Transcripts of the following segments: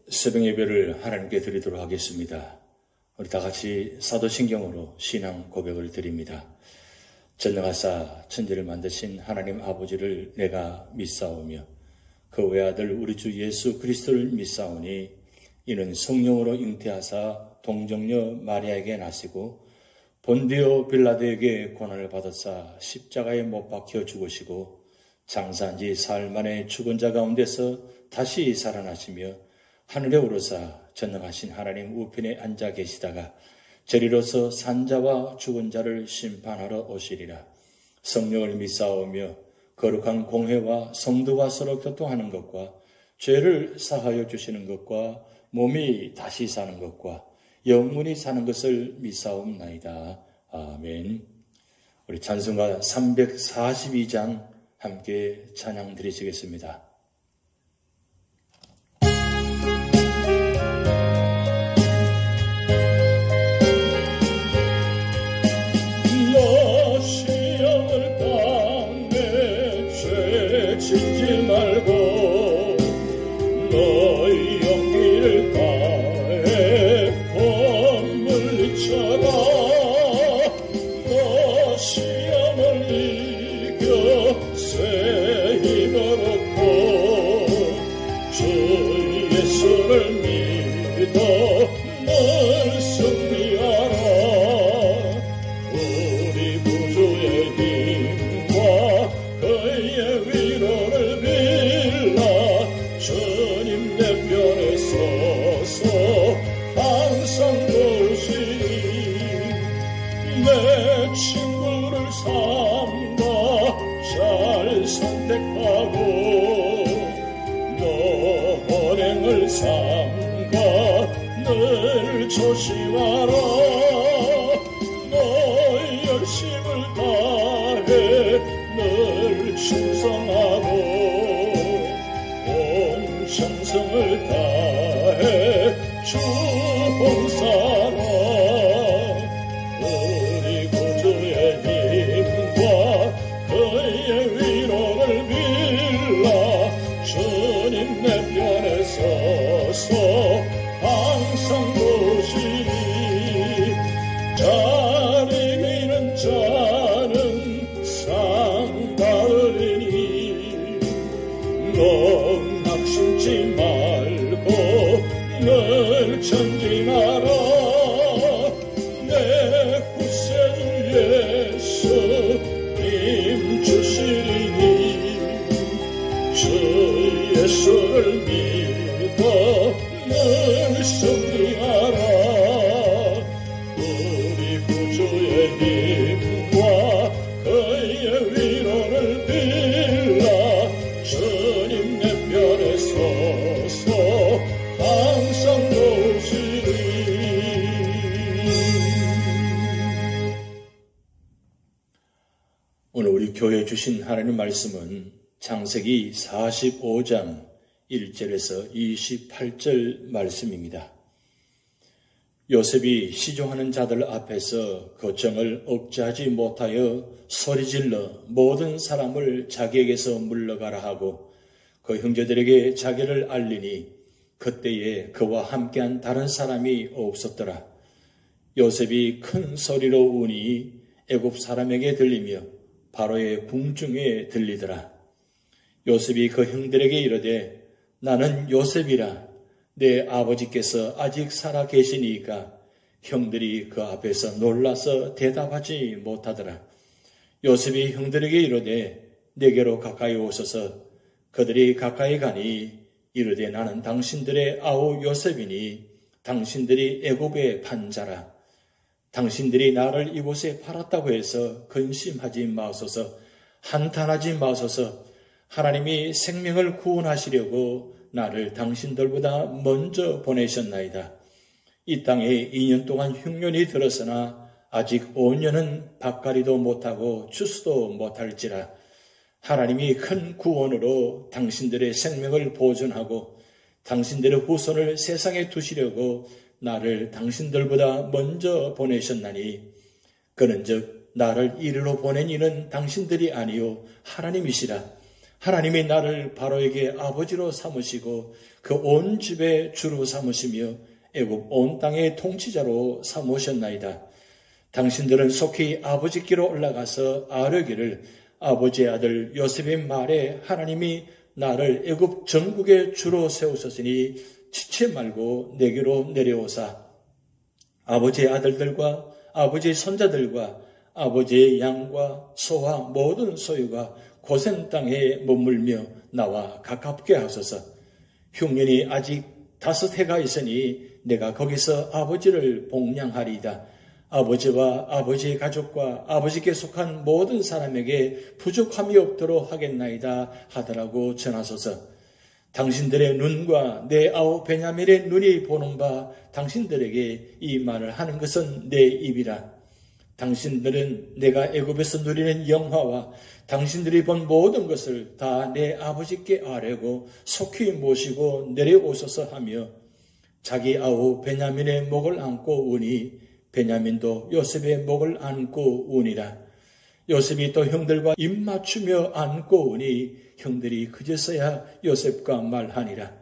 새벽 예배를 하나님께 드리도록 하겠습니다. 우리 다 같이 사도신경으로 신앙 고백을 드립니다. 전능하사 천지를 만드신 하나님 아버지를 내가 믿사오며 그 외아들 우리 주 예수 그리스도를 믿사오니 이는 성령으로 잉태하사 동정녀 마리아에게 나시고 본디오 빌라도에게 고난을 받았사 십자가에 못 박혀 죽으시고 장사한 지 사흘 만에 죽은 자 가운데서 다시 살아나시며 하늘에 오르사 전능하신 하나님 우편에 앉아 계시다가 저리로서 산자와 죽은 자를 심판하러 오시리라. 성령을 믿사오며 거룩한 공회와 성도와 서로 교통하는 것과 죄를 사하여 주시는 것과 몸이 다시 사는 것과 영원히 사는 것을 믿사옵나이다. 아멘. 우리 찬송가 342장 함께 찬양 드리시겠습니다. 짓지 말고 너의 용기를 다해 물리쳐라. 너 시험을 이겨 새 힘을 얻고 주 예수를 믿어 늘 승리하라. 우리 구주의 힘과 그의 위로를 빌라. 주님 내 편에 서서 항상 도우시니 내 친구를 삼가 잘 선택하고 너 언행을 삼가 늘 조심하라. 너 열심을 다해 늘 충성하고 온 정성을 다해 주 봉사라. 우리 구주의 힘과 그의 위로를 빌라. 주님 내 편에 서서 항상 도우시니 잘 이기는 자는 상 받으리니 너 낙심치 말고 늘 전진하라. 내 구세주 예수 힘 주시리니 주 예수를 믿어 늘 승리하라. 우리 구주의 힘과 그의 위로를 빌라. 주님 내 편에 서서 항상 도우시리. 오늘 우리 교회에 주신 하나님 말씀은 창세기 45장 1절에서 28절 말씀입니다. 요셉이 시종하는 자들 앞에서 거정을 억제하지 못하여 소리질러 모든 사람을 자기에게서 물러가라 하고 그 형제들에게 자기를 알리니 그때에 그와 함께한 다른 사람이 없었더라. 요셉이 큰 소리로 우니 애굽 사람에게 들리며 바로의 궁중에 들리더라. 요셉이 그 형들에게 이르되 나는 요셉이라. 내 아버지께서 아직 살아 계시니까 형들이 그 앞에서 놀라서 대답하지 못하더라. 요셉이 형들에게 이르되 내게로 가까이 오소서. 그들이 가까이 가니 이르되 나는 당신들의 아우 요셉이니 당신들이 애굽의 판자라. 당신들이 나를 이곳에 팔았다고 해서 근심하지 마소서. 한탄하지 마소서. 하나님이 생명을 구원하시려고 나를 당신들보다 먼저 보내셨나이다. 이 땅에 2년 동안 흉년이 들었으나 아직 5년은 밭갈이도 못하고 추수도 못할지라. 하나님이 큰 구원으로 당신들의 생명을 보존하고 당신들의 후손을 세상에 두시려고 나를 당신들보다 먼저 보내셨나니 그런즉 나를 이리로 보낸 이는 당신들이 아니요 하나님이시라. 하나님이 나를 바로에게 아버지로 삼으시고 그 온 집의 주로 삼으시며 애굽 온 땅의 통치자로 삼으셨나이다. 당신들은 속히 아버지께로 올라가서 아뢰기를 아버지의 아들 요셉의 말에 하나님이 나를 애굽 전국의 주로 세우셨으니 지체 말고 내게로 내려오사 아버지의 아들들과 아버지의 손자들과 아버지의 양과 소와 모든 소유가 고센 땅에 머물며 나와 가깝게 하소서. 흉년이 아직 5해가 있으니 내가 거기서 아버지를 복량하리이다. 아버지와 아버지의 가족과 아버지께 속한 모든 사람에게 부족함이 없도록 하겠나이다 하더라고 전하소서. 당신들의 눈과 내 아우 베냐민의 눈이 보는 바 당신들에게 이 말을 하는 것은 내 입이라. 당신들은 내가 애굽에서 누리는 영화와 당신들이 본 모든 것을 다 내 아버지께 아뢰고 속히 모시고 내려오소서 하며 자기 아우 베냐민의 목을 안고 우니 베냐민도 요셉의 목을 안고 우니라. 요셉이 또 형들과 입 맞추며 안고 우니 형들이 그제서야 요셉과 말하니라.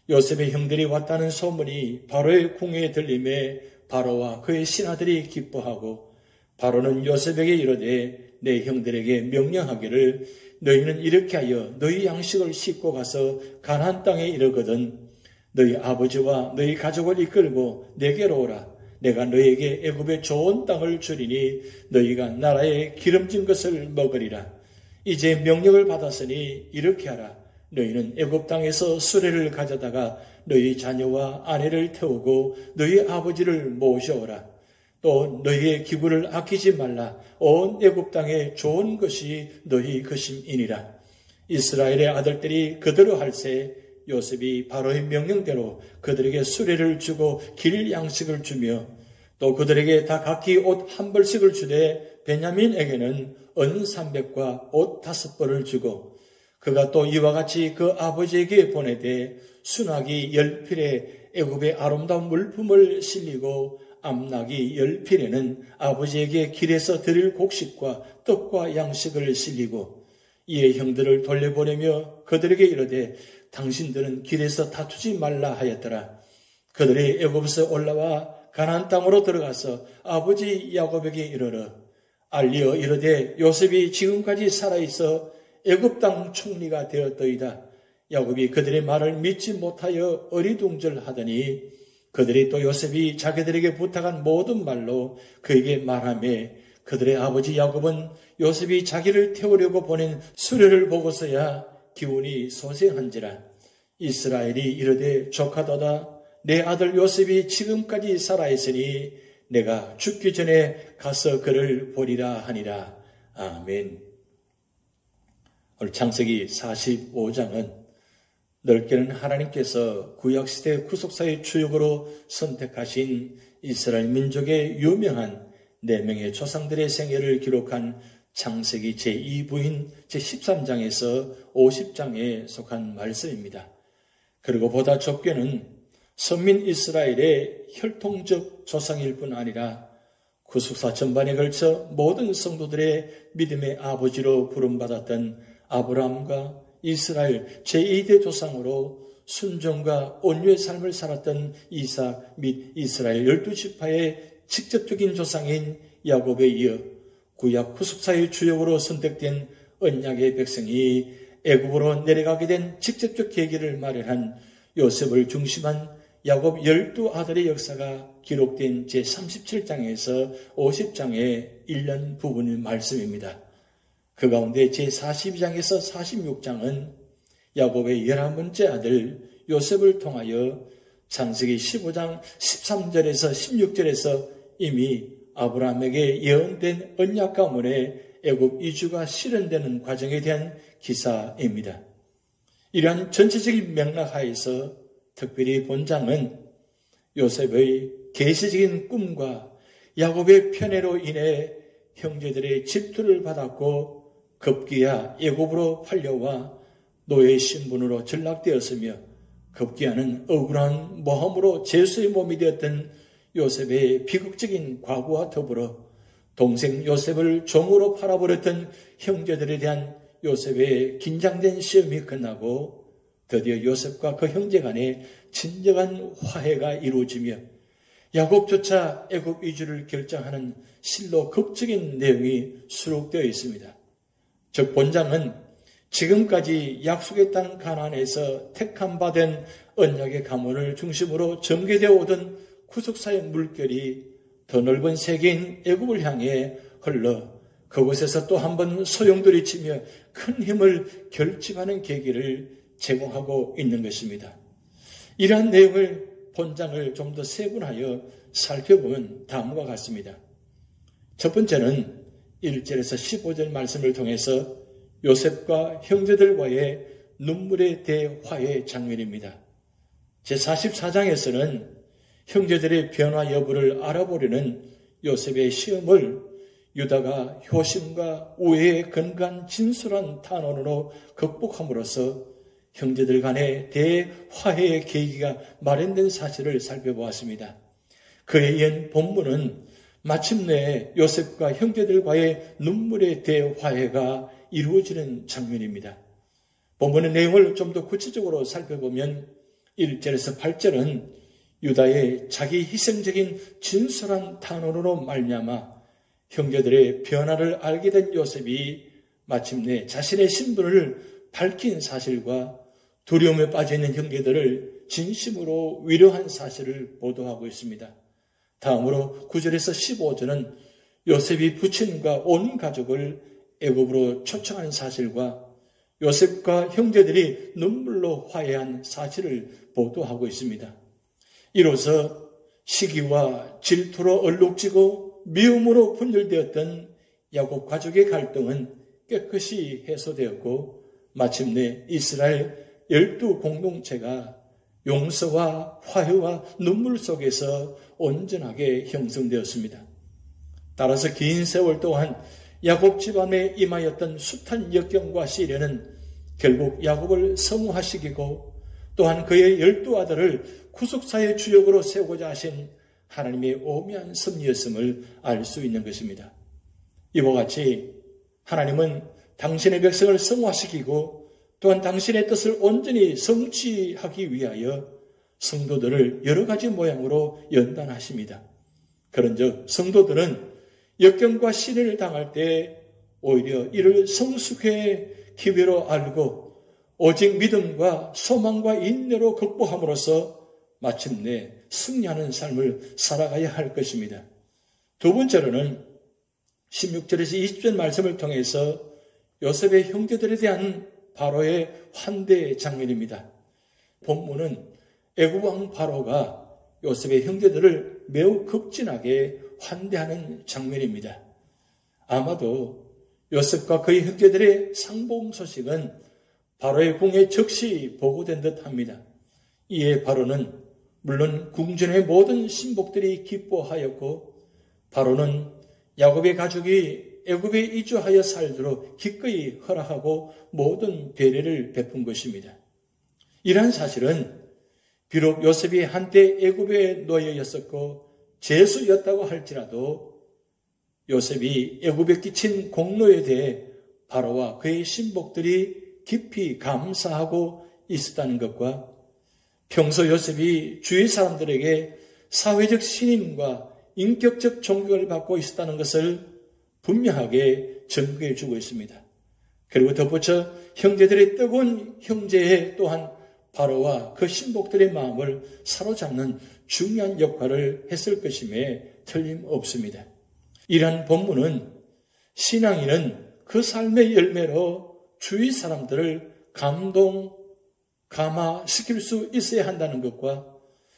요셉의 형들이 왔다는 소문이 바로의 궁에 들림에 바로와 그의 신하들이 기뻐하고 바로는 요셉에게 이르되 내 형들에게 명령하기를 너희는 이렇게 하여 너희 양식을 싣고 가서 가나안 땅에 이르거든 너희 아버지와 너희 가족을 이끌고 내게로 오라. 내가 너희에게 애굽의 좋은 땅을 주리니 너희가 나라에 기름진 것을 먹으리라. 이제 명령을 받았으니 이렇게 하라. 너희는 애굽 땅에서 수레를 가져다가 너희 자녀와 아내를 태우고 너희 아버지를 모셔오라. 또 너희의 기구를 아끼지 말라. 온 애굽 땅에 좋은 것이 너희 것임이니라. 이스라엘의 아들들이 그대로 할세 요셉이 바로의 명령대로 그들에게 수레를 주고 길 양식을 주며 또 그들에게 다 각기 옷 한 벌씩을 주되 베냐민에게는 은 300과 옷 5벌을 주고 그가 또 이와 같이 그 아버지에게 보내되 순하기 10필에 애굽의 아름다운 물품을 실리고 암나기 10필에는 아버지에게 길에서 드릴 곡식과 떡과 양식을 실리고 이에 형들을 돌려보내며 그들에게 이르되 당신들은 길에서 다투지 말라 하였더라. 그들이 애굽에서 올라와 가나안 땅으로 들어가서 아버지 야곱에게 이르러 알리어 이르되 요셉이 지금까지 살아있어 애굽 땅 총리가 되었더이다. 야곱이 그들의 말을 믿지 못하여 어리둥절하더니 그들이 또 요셉이 자기들에게 부탁한 모든 말로 그에게 말하며 그들의 아버지 야곱은 요셉이 자기를 태우려고 보낸 수레를 보고서야 기운이 소생한지라. 이스라엘이 이르되 조카도다. 내 아들 요셉이 지금까지 살아있으니 내가 죽기 전에 가서 그를 보리라 하니라. 아멘. 오늘 창세기 45장은 넓게는 하나님께서 구약시대 구속사의 주역으로 선택하신 이스라엘 민족의 유명한 4명의 조상들의 생애를 기록한 창세기 제2부인 제13장에서 50장에 속한 말씀입니다. 그리고 보다 좁게는 선민 이스라엘의 혈통적 조상일 뿐 아니라 구속사 전반에 걸쳐 모든 성도들의 믿음의 아버지로 부름받았던 아브라함과 이스라엘 제2대 조상으로 순종과 온유의 삶을 살았던 이삭 및 이스라엘 12지파의 직접적인 조상인 야곱에 이어 구약 구속사의 주역으로 선택된 언약의 백성이 애굽으로 내려가게 된 직접적 계기를 마련한 요셉을 중심한 야곱 12아들의 역사가 기록된 제37장에서 50장의 1년 부분의 말씀입니다. 그 가운데 제42장에서 46장은 야곱의 11번째 아들 요셉을 통하여 창세기 15장 13절에서 16절에서 이미 아브라함에게 예언된 언약 가문의 애굽 이주가 실현되는 과정에 대한 기사입니다. 이러한 전체적인 맥락하에서 특별히 본장은 요셉의 계시적인 꿈과 야곱의 편애로 인해 형제들의 질투를 받았고 급기야 애굽으로 팔려와 노예 신분으로 전락되었으며 급기야는 억울한 모함으로 죄수의 몸이 되었던 요셉의 비극적인 과거와 더불어 동생 요셉을 종으로 팔아버렸던 형제들에 대한 요셉의 긴장된 시험이 끝나고 드디어 요셉과 그 형제 간에 진정한 화해가 이루어지며 야곱조차 애굽 이주를 결정하는 실로 극적인 내용이 수록되어 있습니다. 즉 본장은 지금까지 약속의 땅 가나안에서 택함 받은 언약의 가문을 중심으로 전개되어 오던 구속사의 물결이 더 넓은 세계인 애굽을 향해 흘러 그곳에서 또 한 번 소용돌이치며 큰 힘을 결집하는 계기를 제공하고 있는 것입니다. 이러한 내용을 본장을 좀 더 세분하여 살펴보면 다음과 같습니다. 첫 번째는 1절에서 15절 말씀을 통해서 요셉과 형제들과의 눈물의 대화의 장면입니다. 제44장에서는 형제들의 변화 여부를 알아보려는 요셉의 시험을 유다가 효심과 우애에 근간 진솔한 탄원으로 극복함으로써 형제들 간의 대화해의 계기가 마련된 사실을 살펴보았습니다. 그에 이은 본문은 마침내 요셉과 형제들과의 눈물의 대화해가 이루어지는 장면입니다. 본문의 내용을 좀 더 구체적으로 살펴보면 1절에서 8절은 유다의 자기 희생적인 진솔한 탄원으로 말미암아 형제들의 변화를 알게 된 요셉이 마침내 자신의 신분을 밝힌 사실과 두려움에 빠져있는 형제들을 진심으로 위로한 사실을 보도하고 있습니다. 다음으로 9절에서 15절은 요셉이 부친과 온 가족을 애굽으로 초청한 사실과 요셉과 형제들이 눈물로 화해한 사실을 보도하고 있습니다. 이로써 시기와 질투로 얼룩지고 미움으로 분열되었던 야곱 가족의 갈등은 깨끗이 해소되었고 마침내 이스라엘 12 공동체가 용서와 화해와 눈물 속에서 온전하게 형성되었습니다. 따라서 긴 세월 동안 야곱 집안에 임하였던 숱한 역경과 시련은 결국 야곱을 성화시키고 또한 그의 12 아들을 구속사의 주역으로 세우고자 하신 하나님의 오묘한 섭리였음을 알 수 있는 것입니다. 이와 같이 하나님은 당신의 백성을 성화시키고 또한 당신의 뜻을 온전히 성취하기 위하여 성도들을 여러 가지 모양으로 연단하십니다. 그런즉 성도들은 역경과 시련을 당할 때 오히려 이를 성숙의 기회로 알고 오직 믿음과 소망과 인내로 극복함으로써 마침내 승리하는 삶을 살아가야 할 것입니다. 두 번째로는 16절에서 20절 말씀을 통해서 요셉의 형제들에 대한 바로의 환대 장면입니다. 본문은 애굽 왕 바로가 요셉의 형제들을 매우 극진하게 환대하는 장면입니다. 아마도 요셉과 그의 형제들의 상봉 소식은 바로의 궁에 즉시 보고된 듯합니다. 이에 바로는 물론 궁전의 모든 신복들이 기뻐하였고 바로는 야곱의 가족이 애굽에 이주하여 살도록 기꺼이 허락하고 모든 배려를 베푼 것입니다. 이러한 사실은 비록 요셉이 한때 애굽의 노예였었고 죄수였다고 할지라도 요셉이 애굽에 끼친 공로에 대해 바로와 그의 신복들이 깊이 감사하고 있었다는 것과 평소 요셉이 주위 사람들에게 사회적 신임과 인격적 존경을 받고 있었다는 것을 분명하게 증거해 주고 있습니다. 그리고 덧붙여 형제들의 뜨거운 형제에 또한 바로와 그 신복들의 마음을 사로잡는 중요한 역할을 했을 것임에 틀림없습니다. 이러한 본문은 신앙인은 그 삶의 열매로 주위 사람들을 감화시킬 수 있어야 한다는 것과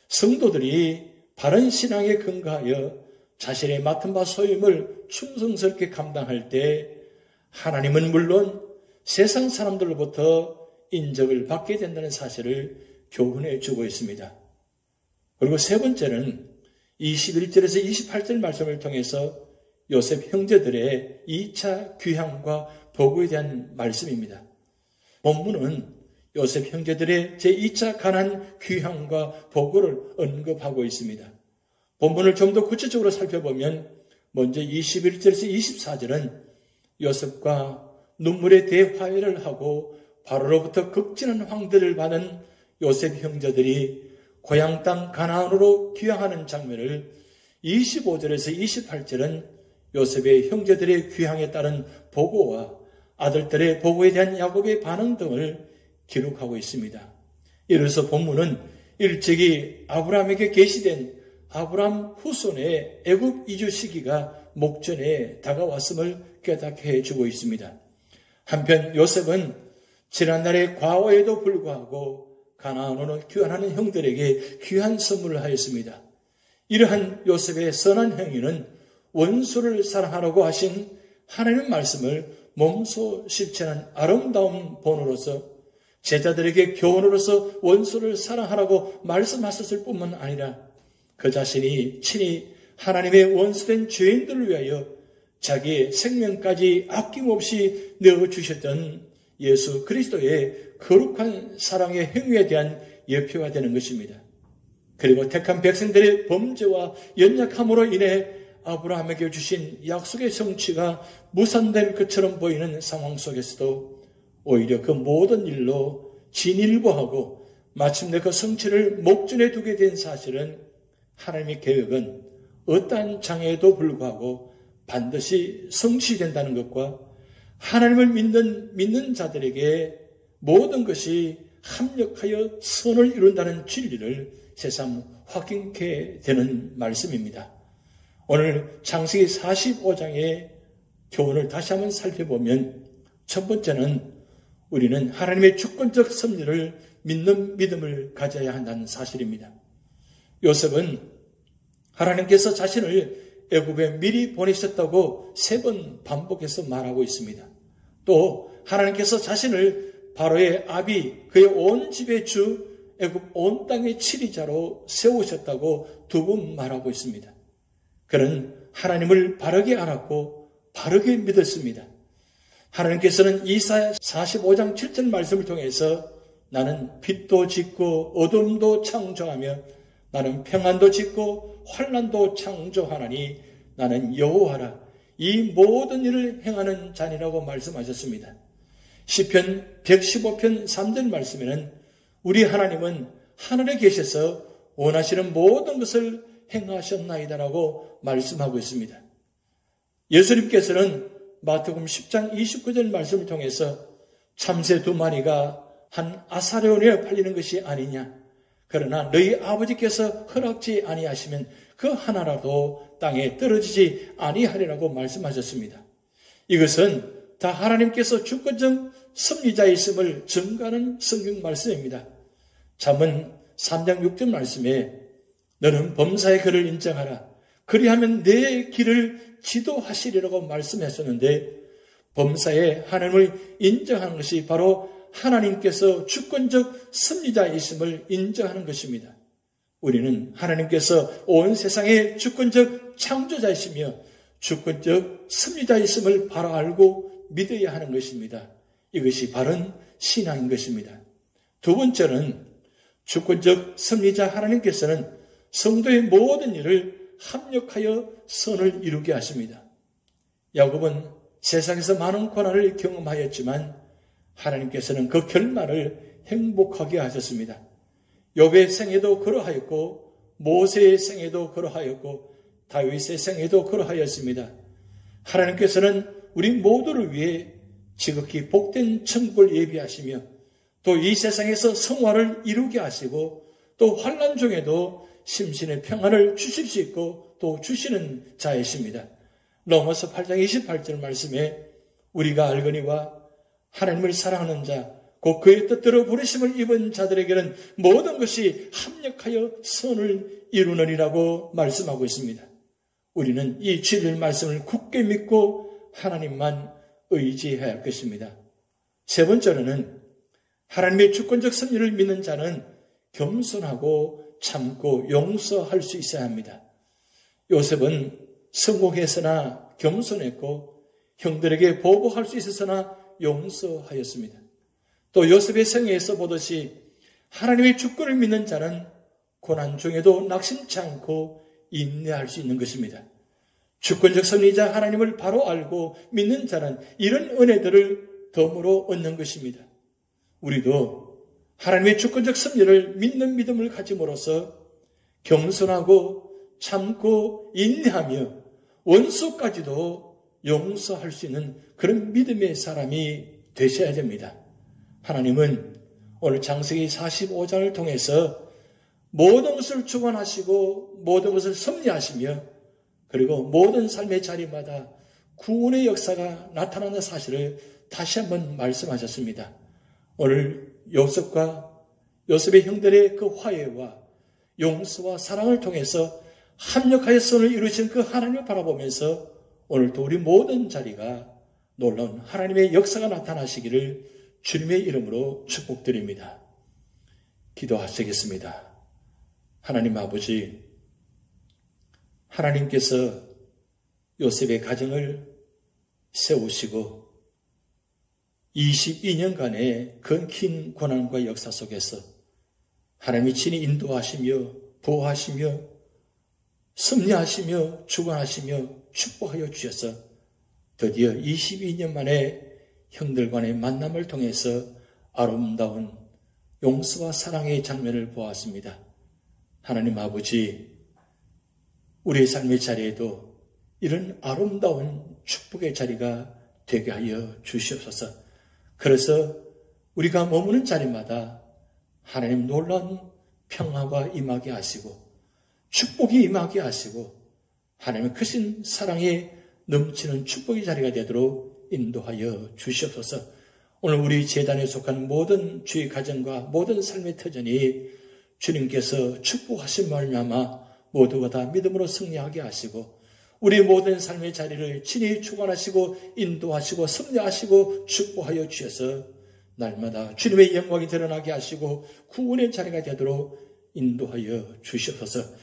성도들이 바른 신앙에 근거하여 자신의 맡은 바 소임을 충성스럽게 감당할 때 하나님은 물론 세상 사람들로부터 인정을 받게 된다는 사실을 교훈해 주고 있습니다. 그리고 세 번째는 21절에서 28절 말씀을 통해서 요셉 형제들의 2차 귀향과 보고에 대한 말씀입니다. 본문은 요셉 형제들의 제2차 가나안 귀향과 보고를 언급하고 있습니다. 본문을 좀 더 구체적으로 살펴보면 먼저 21절에서 24절은 요셉과 눈물의 대화해를 하고 바로로부터 극진한 황들을 받은 요셉 형제들이 고향 땅 가나안으로 귀향하는 장면을 25절에서 28절은 요셉의 형제들의 귀향에 따른 보고와 아들들의 보고에 대한 야곱의 반응 등을 기록하고 있습니다. 이로써 본문은 일찍이 아브라함에게 계시된 아브라함 후손의 애굽 이주 시기가 목전에 다가왔음을 깨닫게 해주고 있습니다. 한편 요셉은 지난날의 과오에도 불구하고 가나안으로 귀환하는 형들에게 귀한 선물을 하였습니다. 이러한 요셉의 선한 행위는 원수를 사랑하라고 하신 하나님의 말씀을 몸소 실천한 아름다운 본으로서 제자들에게 교훈으로서 원수를 사랑하라고 말씀하셨을 뿐만 아니라 그 자신이 친히 하나님의 원수된 죄인들을 위하여 자기의 생명까지 아낌없이 내어주셨던 예수 그리스도의 거룩한 사랑의 행위에 대한 예표가 되는 것입니다. 그리고 택한 백성들의 범죄와 연약함으로 인해 아브라함에게 주신 약속의 성취가 무산될 것처럼 보이는 상황 속에서도 오히려 그 모든 일로 진일보하고 마침내 그 성취를 목전에 두게 된 사실은 하나님의 계획은 어떠한 장애에도 불구하고 반드시 성취된다는 것과 하나님을 믿는 자들에게 모든 것이 합력하여 선을 이룬다는 진리를 새삼 확인케 되는 말씀입니다. 오늘 창세기 45장의 교훈을 다시 한번 살펴보면 첫 번째는 우리는 하나님의 주권적 섭리를 믿는 믿음을 가져야 한다는 사실입니다. 요셉은 하나님께서 자신을 애굽에 미리 보내셨다고 3번 반복해서 말하고 있습니다. 또 하나님께서 자신을 바로의 아비 그의 온 집의 주 애굽 온 땅의 치리자로 세우셨다고 2번 말하고 있습니다. 그는 하나님을 바르게 알았고 바르게 믿었습니다. 하나님께서는 이사야 45장 7절 말씀을 통해서 나는 빛도 짓고 어둠도 창조하며 나는 평안도 짓고 환난도 창조하나니 나는 여호와라 이 모든 일을 행하는 자니라고 말씀하셨습니다. 시편 115편 3절 말씀에는 우리 하나님은 하늘에 계셔서 원하시는 모든 것을 행하셨나이다라고 말씀하고 있습니다. 예수님께서는 마태복음 10장 29절 말씀을 통해서 참새 2마리가 한 아사르온에 팔리는 것이 아니냐. 그러나 너희 아버지께서 허락지 아니하시면 그 하나라도 땅에 떨어지지 아니하리라고 말씀하셨습니다. 이것은 다 하나님께서 주권적 섭리자이심을 증거하는 성경 말씀입니다. 잠언 3장 6절 말씀에 너는 범사의 그를 인정하라. 그리하면 내 길을 지도하시리라고 말씀했었는데 범사의 하나님을 인정하는 것이 바로 하나님께서 주권적 섭리자이심을 인정하는 것입니다. 우리는 하나님께서 온 세상의 주권적 창조자이시며 주권적 섭리자이심을 바로 알고 믿어야 하는 것입니다. 이것이 바른 신앙인 것입니다. 2번째는 주권적 섭리자 하나님께서는 성도의 모든 일을 합력하여 선을 이루게 하십니다. 야곱은 세상에서 많은 고난을 경험하였지만 하나님께서는 그 결말을 행복하게 하셨습니다. 욥의 생애도 그러하였고 모세의 생애도 그러하였고 다윗의 생애도 그러하였습니다. 하나님께서는 우리 모두를 위해 지극히 복된 천국을 예비하시며 또 이 세상에서 성화를 이루게 하시고 또 환난 중에도 심신의 평안을 주실 수 있고 또 주시는 자이십니다. 로마서 8장 28절 말씀에 우리가 알거니와 하나님을 사랑하는 자, 곧 그의 뜻대로 부르심을 입은 자들에게는 모든 것이 합력하여 선을 이루느니라고 말씀하고 있습니다. 우리는 이 진리의 말씀을 굳게 믿고 하나님만 의지해야 할 것입니다. 3번째로는 하나님의 주권적 섭리를 믿는 자는 겸손하고 참고 용서할 수 있어야 합니다. 요셉은 성공했으나 겸손했고 형들에게 보복할 수 있었으나 용서하였습니다. 또 요셉의 생애에서 보듯이 하나님의 주권을 믿는 자는 고난 중에도 낙심치 않고 인내할 수 있는 것입니다. 주권적 섭리자 하나님을 바로 알고 믿는 자는 이런 은혜들을 덤으로 얻는 것입니다. 우리도 하나님의 주권적 섭리를 믿는 믿음을 가짐으로써 겸손하고 참고 인내하며 원수까지도 용서할 수 있는 그런 믿음의 사람이 되셔야 됩니다. 하나님은 오늘 창세기 45장을 통해서 모든 것을 주관하시고 모든 것을 섭리하시며 그리고 모든 삶의 자리마다 구원의 역사가 나타나는 사실을 다시 한번 말씀하셨습니다. 오늘 요셉의 형들의 그 화해와 용서와 사랑을 통해서 합력하여 선을 이루신 그 하나님을 바라보면서 오늘도 우리 모든 자리가 놀라운 하나님의 역사가 나타나시기를 주님의 이름으로 축복드립니다. 기도하시겠습니다. 하나님 아버지, 하나님께서 요셉의 가정을 세우시고 22년간의 긴 고난과 역사 속에서 하나님이 친히 인도하시며 보호하시며 섭리하시며 주관하시며 축복하여 주셔서 드디어 22년 만에 형들 간의 만남을 통해서 아름다운 용서와 사랑의 장면을 보았습니다. 하나님 아버지, 우리의 삶의 자리에도 이런 아름다운 축복의 자리가 되게 하여 주시옵소서. 그래서 우리가 머무는 자리마다 하나님 놀라운 평화가 임하게 하시고 축복이 임하게 하시고 하나님의 크신 사랑에 넘치는 축복의 자리가 되도록 인도하여 주시옵소서. 오늘 우리 재단에 속한 모든 주의 가정과 모든 삶의 터전이 주님께서 축복하신 말미암아 모두가 다 믿음으로 승리하게 하시고 우리 모든 삶의 자리를 친히 주관하시고 인도하시고 섭리하시고 축복하여 주셔서 날마다 주님의 영광이 드러나게 하시고 구원의 자리가 되도록 인도하여 주시옵소서.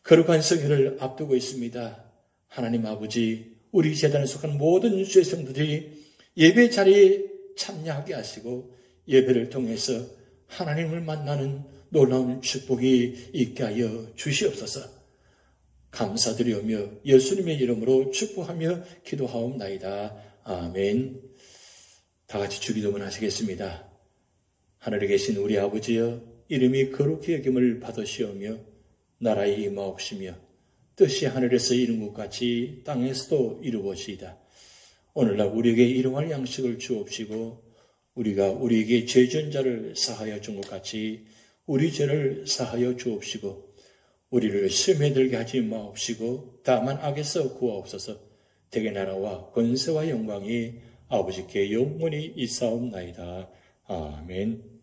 거룩한 성회를 앞두고 있습니다. 하나님 아버지, 우리 재단에 속한 모든 주의 성도들이 예배 자리에 참여하게 하시고 예배를 통해서 하나님을 만나는 놀라운 축복이 있게 하여 주시옵소서. 감사드리오며 예수님의 이름으로 축복하며 기도하옵나이다. 아멘. 다 같이 주기도문 하시겠습니다. 하늘에 계신 우리 아버지여, 이름이 거룩히 여김을 받으시오며 나라에 임하옵시며 뜻이 하늘에서 이룬 것 같이 땅에서도 이루어지이다. 오늘날 우리에게 일용할 양식을 주옵시고 우리가 우리에게 죄 지은 자를 사하여 준 것 같이 우리 죄를 사하여 주옵시고 우리를 시험에 들게 하지 마옵시고 다만 악에서 구하옵소서. 대개 나라와 권세와 영광이 아버지께 영원히 있사옵나이다. 아멘.